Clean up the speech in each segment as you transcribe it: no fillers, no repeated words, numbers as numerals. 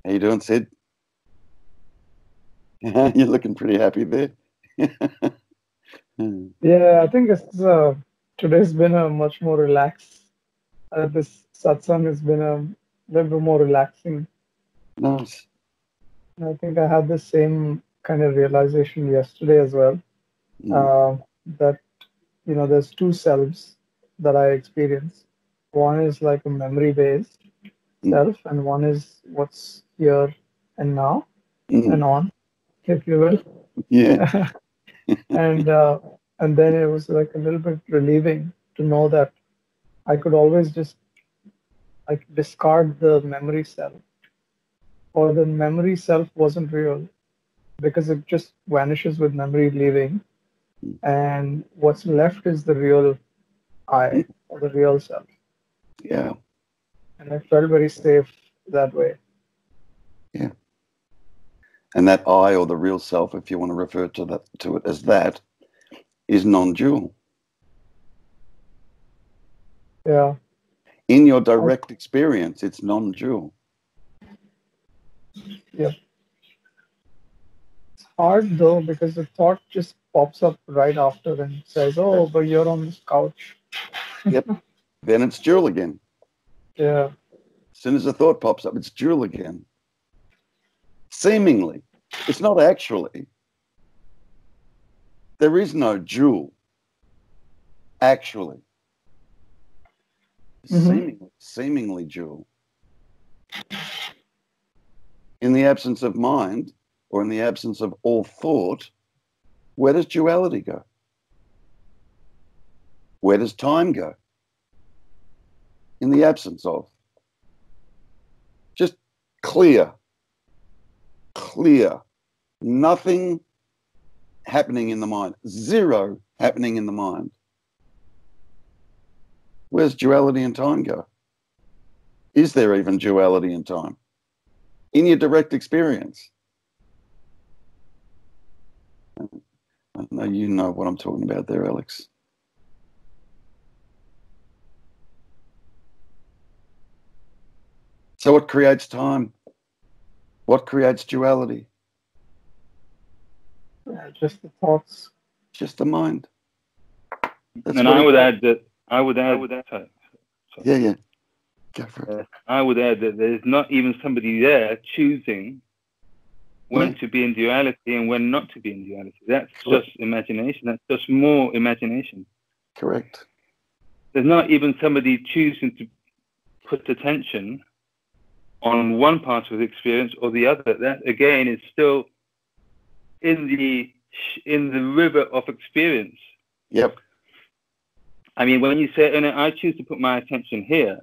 How you doing, Sid? You're looking pretty happy there. Yeah, I think today's been a much more relaxed. This satsang has been a little bit more relaxing. Nice. I think I had the same kind of realization yesterday as well. Mm, Uh, that there's two selves that I experience. One is like a memory-based mm, self, and one is what's here and now and mm. on, if you will. Yeah. And uh, and then it was like a little bit relieving to know that I could always just like discard the memory self, or the memory self wasn't real because it just vanishes with memory leaving, Mm, and what's left is the real mm. I or the real self. Yeah. And I felt very safe that way. Yeah. And that I, or the real self, if you want to refer to it as that, is non-dual. Yeah. In your I, direct experience, it's non-dual. yeah. It's hard though because the thought just pops up right after and says, "Oh, but you're on this couch." Yep. Then it's dual again. Yeah. As soon as the thought pops up, it's dual again. Seemingly. It's not actually. There is no dual, actually. Hmm. Seemingly dual. In the absence of mind, or in the absence of all thought, where does duality go? Where does time go? In the absence of. Just clear. Nothing happening in the mind. Zero happening in the mind. Where's duality and time go? Is there even duality in time? In your direct experience. I know you know what I'm talking about there, Alex. So what creates time? What creates duality? Yeah, just the thoughts. Just the mind. That's And what I it. would add that sorry, Yeah, yeah. Go for it. I would add that there's not even somebody there choosing when to be in duality and when not to be in duality. That's Correct. just imagination. That's just more imagination. Correct. There's not even somebody choosing to put attention on one part of the experience or the other. That again is still in the river of experience. Yep. I mean, when you say, and I choose to put my attention here,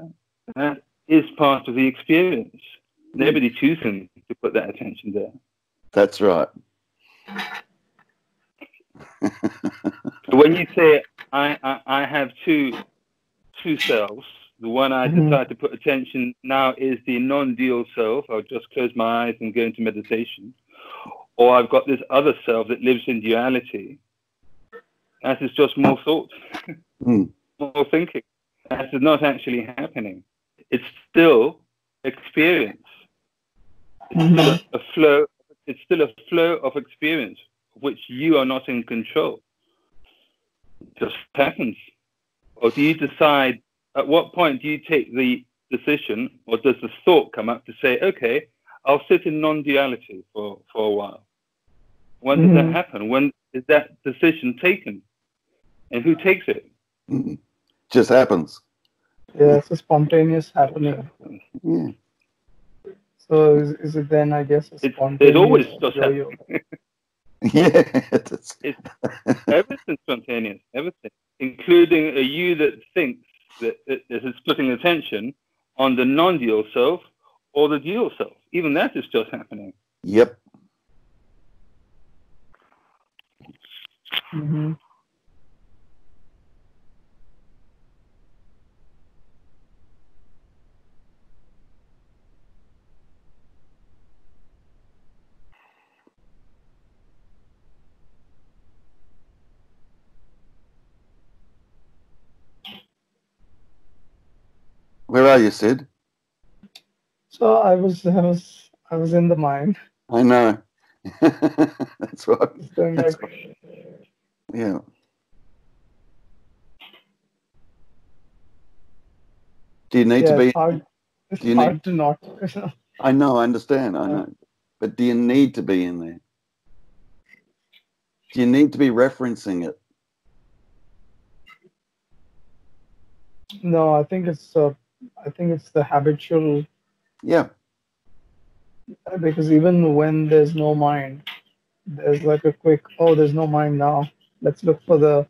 that is part of the experience. Nobody choosing to put that attention there. That's right. So when you say I have two selves, the one I decide to put attention now is the non-dual self. I'll just close my eyes and go into meditation. Or I've got this other self that lives in duality. That is just more thought, more thinking. That is not actually happening. It's still experience. It's still a flow. It's still a flow of experience, of which you are not in control. It just happens. Or do you decide, at what point do you take the decision, or does the thought come up to say, okay, I'll sit in non-duality for a while? When does that happen? When is that decision taken? And who takes it? Just happens. Yeah, it's a spontaneous happening. Yeah. So is it then, I guess, a spontaneous It always just yo-yo? Yeah. It's everything's spontaneous, everything, including a you that thinks that it's putting attention on the non-dual self or the dual self. Even that is just happening. Yep. Mm-hmm. Where are you, Sid? So I was I was in the mind. I know. That's right. It's going That's like, Yeah. Do you need to yeah, be? it's hard. It's Do you need? hard to not. I know. I understand. I know. But do you need to be in there? Do you need to be referencing it? No, I think it's the habitual, Yeah. because even when there's no mind, there's like a quick, oh, there's no mind now. Let's look for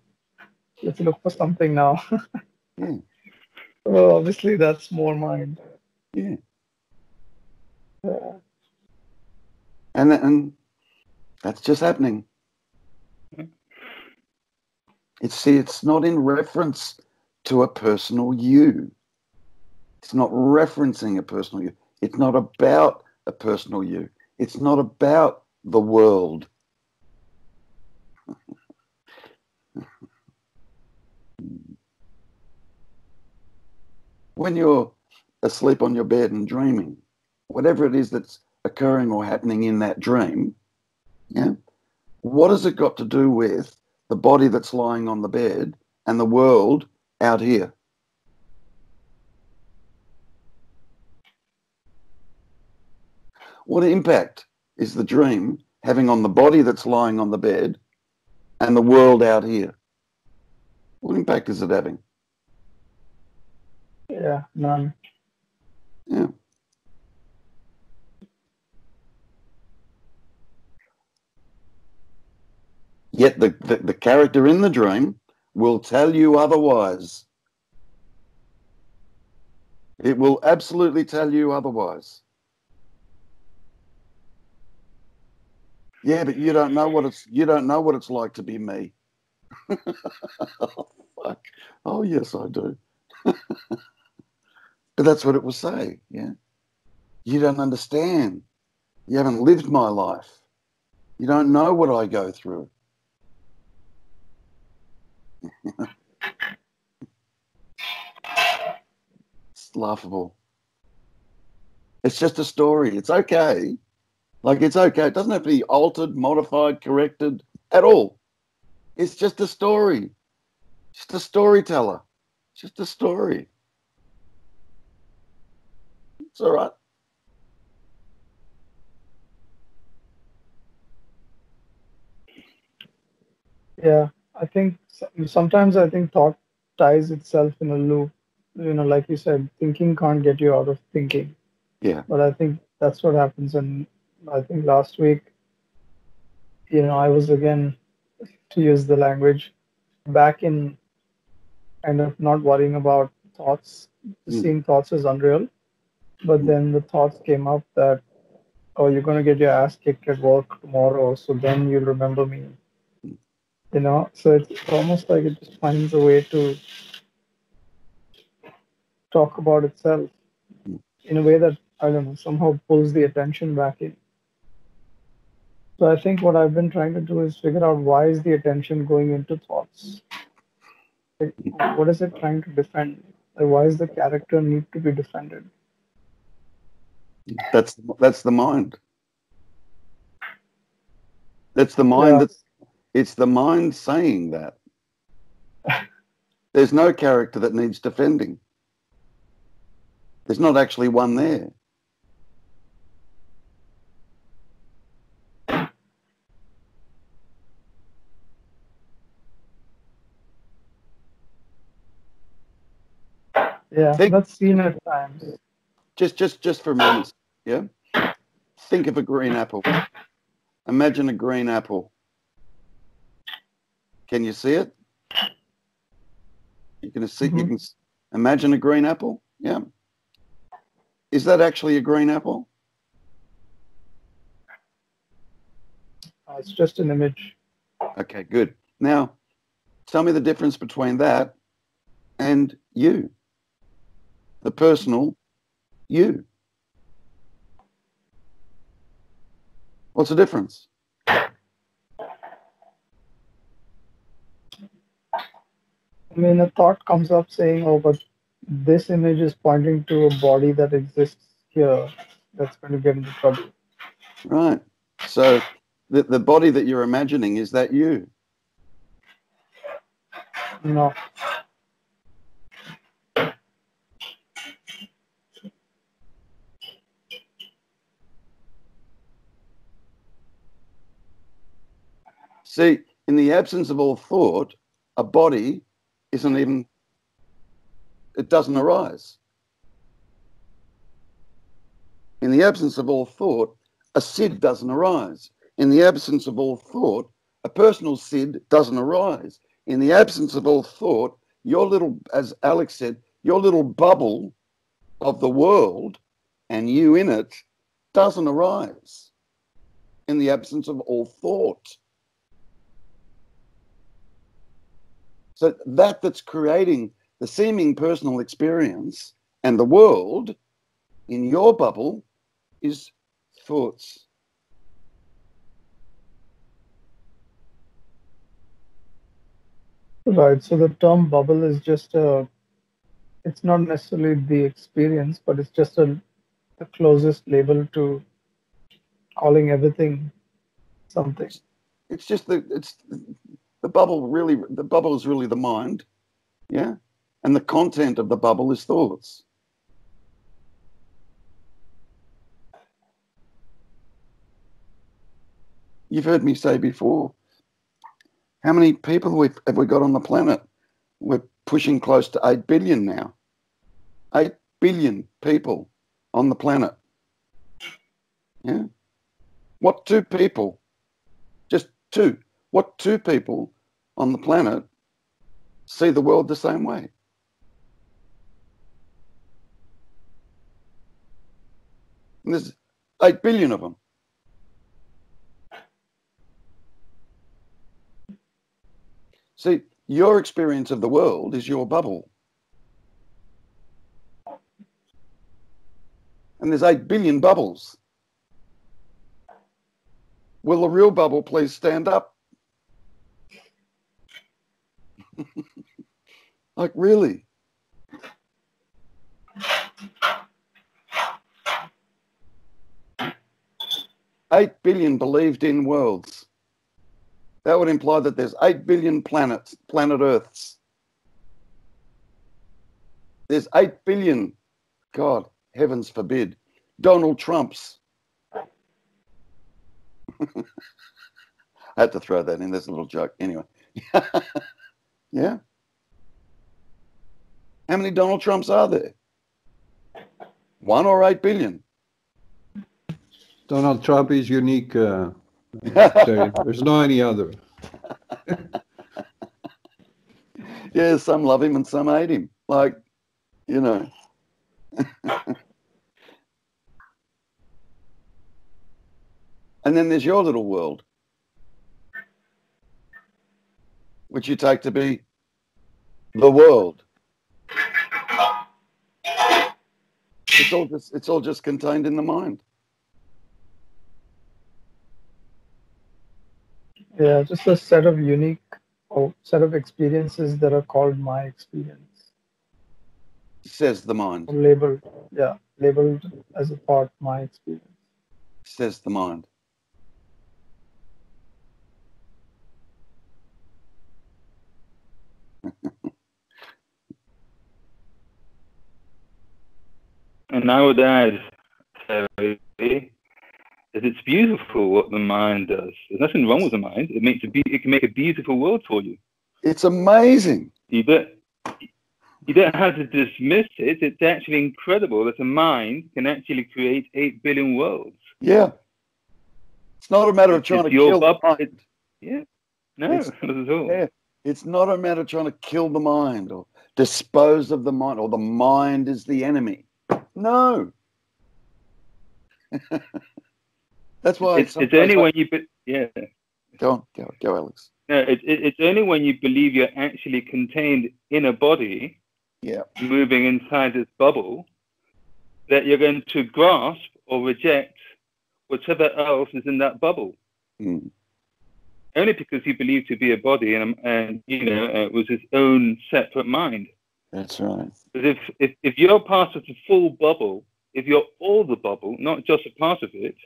something now. Yeah. Well, obviously that's more mind. Yeah. Yeah. And that's just happening. It's not in reference to a personal you. It's not referencing a personal you. It's not about a personal you. It's not about the world. When you're asleep on your bed and dreaming, whatever it is that's occurring or happening in that dream, yeah, what has it got to do with the body that's lying on the bed and the world out here? What impact is the dream having on the body that's lying on the bed and the world out here? What impact is it having? Yeah, none. Yeah. Yet the character in the dream will tell you otherwise. It will absolutely tell you otherwise. Yeah, but you don't know what it's like to be me. Oh, fuck. Oh, yes, I do. But that's what it will say. Yeah. You don't understand. You haven't lived my life. You don't know what I go through. It's laughable. It's just a story. It's okay. Like, it's okay. It doesn't have to be altered, modified, corrected at all. It's just a story. Just a storyteller. Just a story. It's all right. Yeah, I think sometimes I think thought ties itself in a loop. Like you said, thinking can't get you out of thinking. Yeah. But I think that's what happens. And I think last week, I was again, to use the language, back in kind of not worrying about thoughts, seeing thoughts as unreal. But then the thoughts came up that, oh, you're going to get your ass kicked at work tomorrow, so then you'll remember me. So it's almost like it just finds a way to talk about itself in a way that, I don't know, somehow pulls the attention back in. So I think what I've been trying to do is figure out, why is the attention going into thoughts? Like, what is it trying to defend? Like, why does the character need to be defended? That's the mind. That's the mind. Yeah. It's the mind saying that. There's no character that needs defending. There's not actually one there. Yeah, that's seen at times. Just for a moment, yeah? Think of a green apple. Imagine a green apple. Can you see it? You can see. You can imagine a green apple. Yeah. Is that actually a green apple? It's just an image. Okay, good. Now, tell me the difference between that and you, the personal you. What's the difference? I mean, a thought comes up saying, oh, but this image is pointing to a body that exists here. that's going to get into trouble. Right. So the body that you're imagining, is that you? No. See, in the absence of all thought, a body isn't even, it doesn't arise. In the absence of all thought, a SID doesn't arise. In the absence of all thought, a personal SID doesn't arise. In the absence of all thought, your little, as Alex said, your little bubble of the world and you in it doesn't arise in the absence of all thought. So that's creating the seeming personal experience and the world in your bubble is thoughts. Right. So the term bubble is just it's not necessarily the experience, but it's just the closest label to calling everything something. It's just the bubble really, the bubble is really the mind, yeah? And the content of the bubble is thoughts. You've heard me say before, how many people have we got on the planet? We're pushing close to 8 billion now. 8 billion people on the planet. Yeah? What two people, just two, what two people on the planet see the world the same way? And there's 8 billion of them. See, your experience of the world is your bubble. And there's 8 billion bubbles. Will the real bubble please stand up? Like, really? $8 billion believed in worlds. That would imply that there's 8 billion planets, planet Earths. There's 8 billion, God, heavens forbid, Donald Trumps. I had to throw that in. There's a little joke. Anyway. Yeah? How many Donald Trumps are there? 1 or 8 billion? Donald Trump is unique. There's no any other. Yeah, some love him and some hate him. Like, you know. And then there's your little world, which you take to be the world. It's all just contained in the mind. Yeah, just a set of unique or set of experiences that are called my experience. Says the mind. Labeled, yeah, labeled as a part my experience. Says the mind. And I would add, Terry, that it's beautiful what the mind does. There's nothing wrong with the mind. It can make a beautiful world for you. It's amazing. You don't have to dismiss it. It's actually incredible that a mind can actually create 8 billion worlds. Yeah. It's not a matter of trying to kill the mind. Yeah. No, not at all. Yeah. It's not a matter of trying to kill the mind or dispose of the mind or the mind is the enemy. No. That's why it's only when you Go Alex. No, it's only when you believe you're actually contained in a body, moving inside this bubble, that you're going to grasp or reject whatever else is in that bubble. Mm. Only because you believe to be a body and it was its own separate mind. That's right. But if you're part of the full bubble, if you're all the bubble, not just a part of it,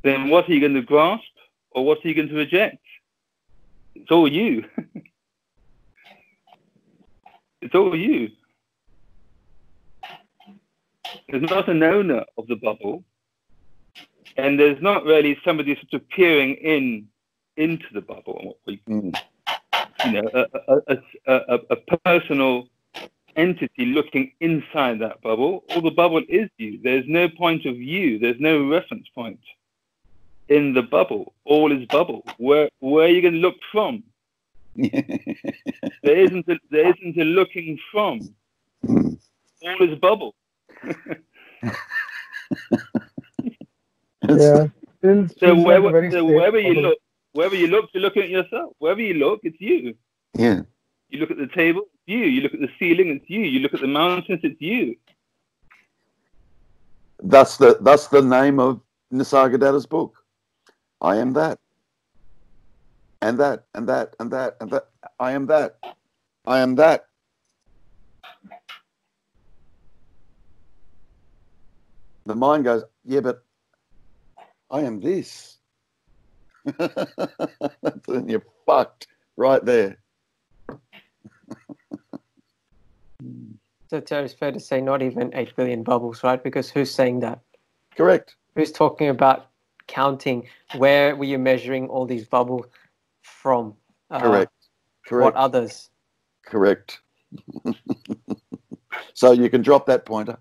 then what are you going to grasp or what are you going to reject? It's all you. It's all you. There's not an owner of the bubble, and there's not really somebody sort of peering into the bubble. You know, a personal entity looking inside that bubble. All the bubble is you. There's no point of view. There's no reference point in the bubble. All is bubble. Where are you going to look from? There isn't a looking from. All is bubble. Yeah. So wherever you look, you're looking at yourself. Wherever you look, it's you. Yeah. You look at the table, it's you. You look at the ceiling, it's you. You look at the mountains, it's you. That's the name of Nisargadatta's book. I am that. And that, and that, and that, and that. I am that. I am that. The mind goes, yeah, but I am this. Then you're fucked right there. So it's fair to say not even 8 billion bubbles, right? Because who's saying that? Correct. Who's talking about counting? Where were you measuring all these bubbles from? Correct. What others? Correct. So you can drop that pointer.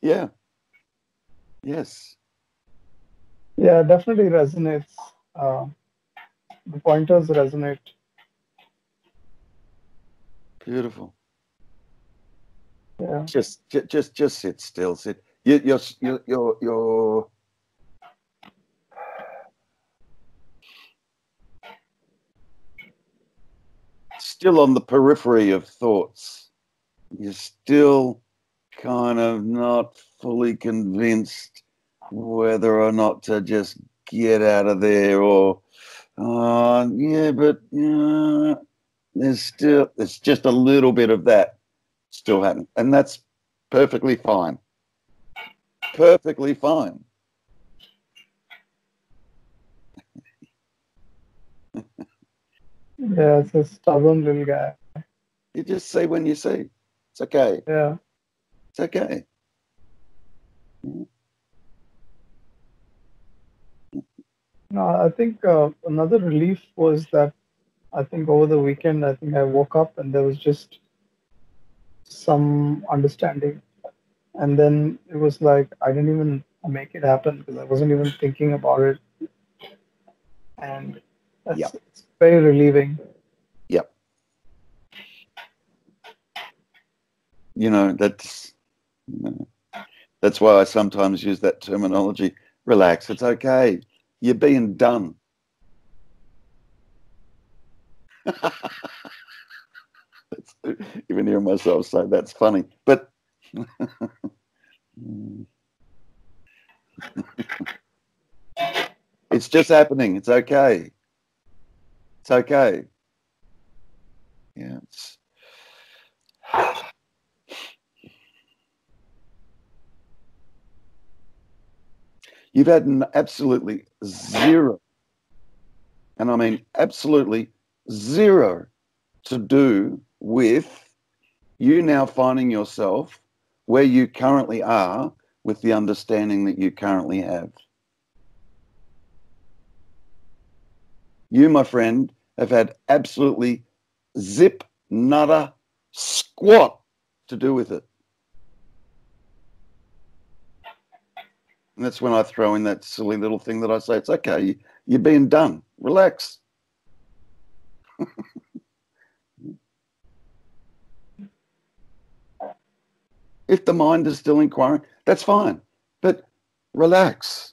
Yeah. Yes. Yeah, definitely resonates. The pointers resonate. Beautiful. Yeah. Just sit still. Sit. You're still on the periphery of thoughts. You're still kind of not fully convinced whether or not to just get out of there or, yeah, but there's just a little bit of that still happening. And that's perfectly fine. Perfectly fine. Yeah, it's a stubborn little guy. You just see when you see. It's okay. Yeah. It's okay. No, I think another relief was that I think over the weekend, I think I woke up and there was just some understanding. And then it was like I didn't even make it happen because I wasn't even thinking about it. And it's very relieving. Yep. That's why I sometimes use that terminology. Relax. It's okay. You're being done. Even hearing myself say that's funny, but it's just happening. It's okay. It's okay. Yeah. You've had absolutely zero, and I mean absolutely zero, to do with you now finding yourself where you currently are with the understanding that you currently have. You, my friend, have had absolutely zip, nada, squat to do with it. And that's when I throw in that silly little thing that I say, it's okay, you're being done. Relax. If the mind is still inquiring, that's fine. But relax.